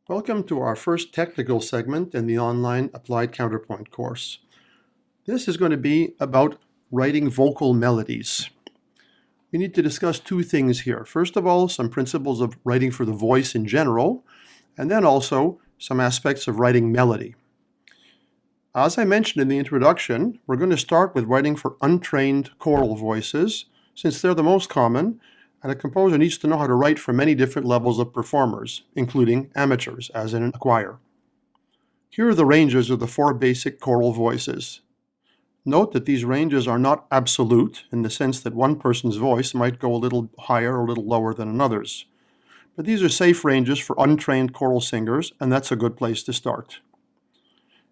Welcome to our first technical segment in the online Applied Counterpoint course. This is going to be about writing vocal melodies. We need to discuss two things here. First of all, some principles of writing for the voice in general, and then also some aspects of writing melody. As I mentioned in the introduction, we're going to start with writing for untrained choral voices, since they're the most common, and a composer needs to know how to write for many different levels of performers, including amateurs, as in a choir. Here are the ranges of the four basic choral voices. Note that these ranges are not absolute, in the sense that one person's voice might go a little higher or a little lower than another's. But these are safe ranges for untrained choral singers, and that's a good place to start.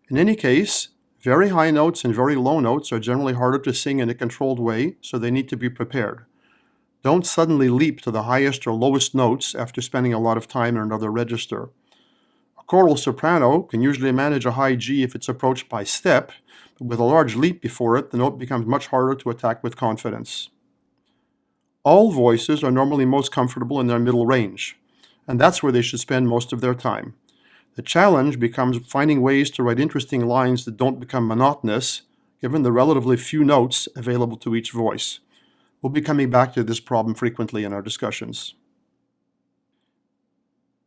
In any case, very high notes and very low notes are generally harder to sing in a controlled way, so they need to be prepared. Don't suddenly leap to the highest or lowest notes after spending a lot of time in another register. A choral soprano can usually manage a high G if it's approached by step, but with a large leap before it, the note becomes much harder to attack with confidence. All voices are normally most comfortable in their middle range, and that's where they should spend most of their time. The challenge becomes finding ways to write interesting lines that don't become monotonous, given the relatively few notes available to each voice. We'll be coming back to this problem frequently in our discussions.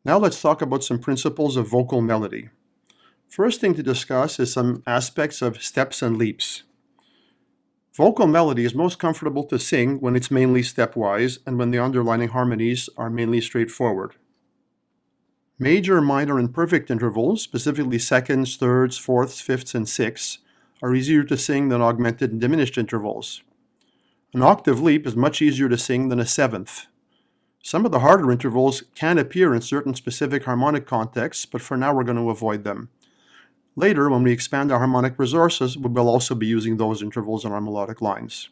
Now let's talk about some principles of vocal melody. First thing to discuss is some aspects of steps and leaps. Vocal melody is most comfortable to sing when it's mainly stepwise and when the underlying harmonies are mainly straightforward. Major, minor, and perfect intervals, specifically seconds, thirds, fourths, fifths, and sixths, are easier to sing than augmented and diminished intervals. An octave leap is much easier to sing than a seventh. Some of the harder intervals can appear in certain specific harmonic contexts, but for now we're going to avoid them. Later, when we expand our harmonic resources, we will also be using those intervals in our melodic lines.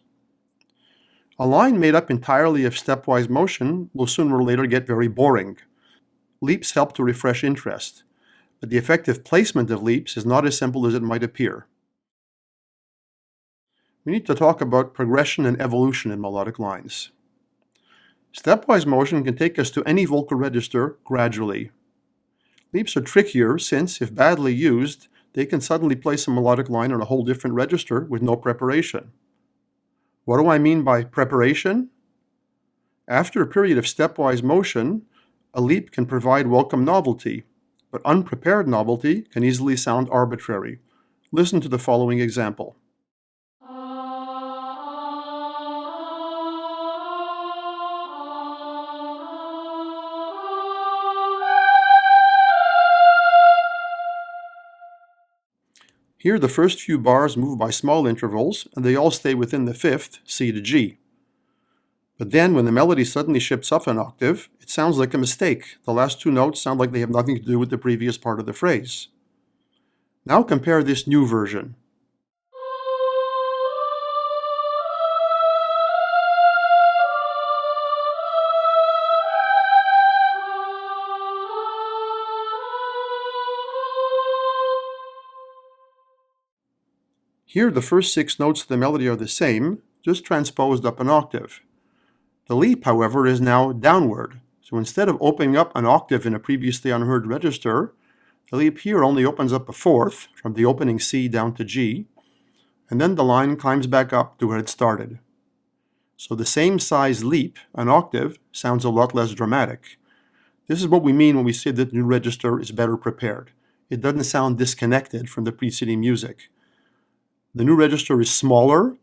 A line made up entirely of stepwise motion will sooner or later get very boring. Leaps help to refresh interest, but the effective placement of leaps is not as simple as it might appear. We need to talk about progression and evolution in melodic lines. Stepwise motion can take us to any vocal register gradually. Leaps are trickier since, if badly used, they can suddenly place a melodic line on a whole different register with no preparation. What do I mean by preparation? After a period of stepwise motion, a leap can provide welcome novelty, but unprepared novelty can easily sound arbitrary. Listen to the following example. Here, the first few bars move by small intervals, and they all stay within the fifth, C to G. But then, when the melody suddenly shifts up an octave, it sounds like a mistake. The last two notes sound like they have nothing to do with the previous part of the phrase. Now compare this new version. Here, the first six notes of the melody are the same, just transposed up an octave. The leap, however, is now downward. So instead of opening up an octave in a previously unheard register, the leap here only opens up a fourth, from the opening C down to G, and then the line climbs back up to where it started. So the same size leap, an octave, sounds a lot less dramatic. This is what we mean when we say that the new register is better prepared. It doesn't sound disconnected from the preceding music. The new register is smaller,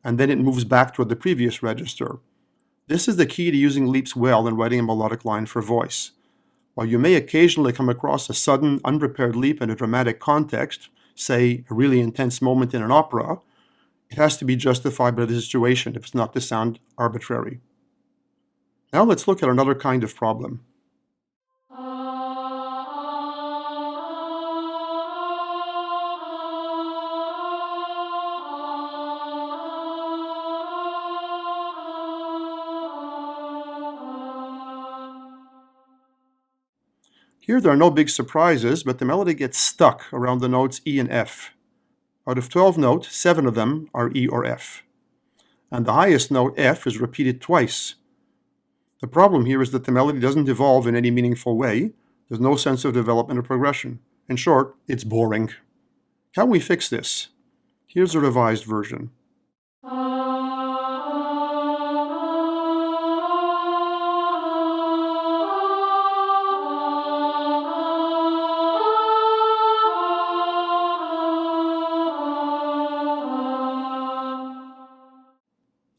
and then it moves back toward the previous register. This is the key to using leaps well in writing a melodic line for voice. While you may occasionally come across a sudden, unprepared leap in a dramatic context, say a really intense moment in an opera, it has to be justified by the situation if it's not to sound arbitrary. Now let's look at another kind of problem. Here there are no big surprises, but the melody gets stuck around the notes E and F. Out of 12 notes, 7 of them are E or F. And the highest note, F, is repeated twice. The problem here is that the melody doesn't evolve in any meaningful way. There's no sense of development or progression. In short, it's boring. How can we fix this? Here's a revised version.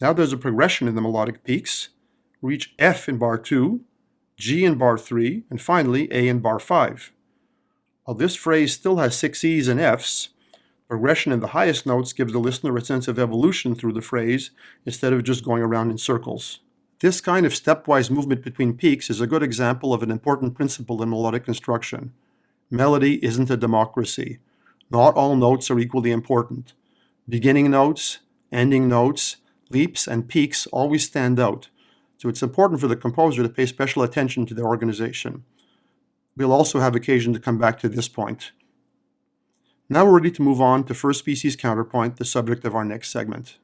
Now there's a progression in the melodic peaks. Reach F in bar 2, G in bar 3, and finally A in bar 5. While this phrase still has 6 E's and F's, progression in the highest notes gives the listener a sense of evolution through the phrase instead of just going around in circles. This kind of stepwise movement between peaks is a good example of an important principle in melodic construction. Melody isn't a democracy. Not all notes are equally important. Beginning notes, ending notes, leaps, and peaks always stand out, so it's important for the composer to pay special attention to their organization. We'll also have occasion to come back to this point. Now we're ready to move on to first species counterpoint, the subject of our next segment.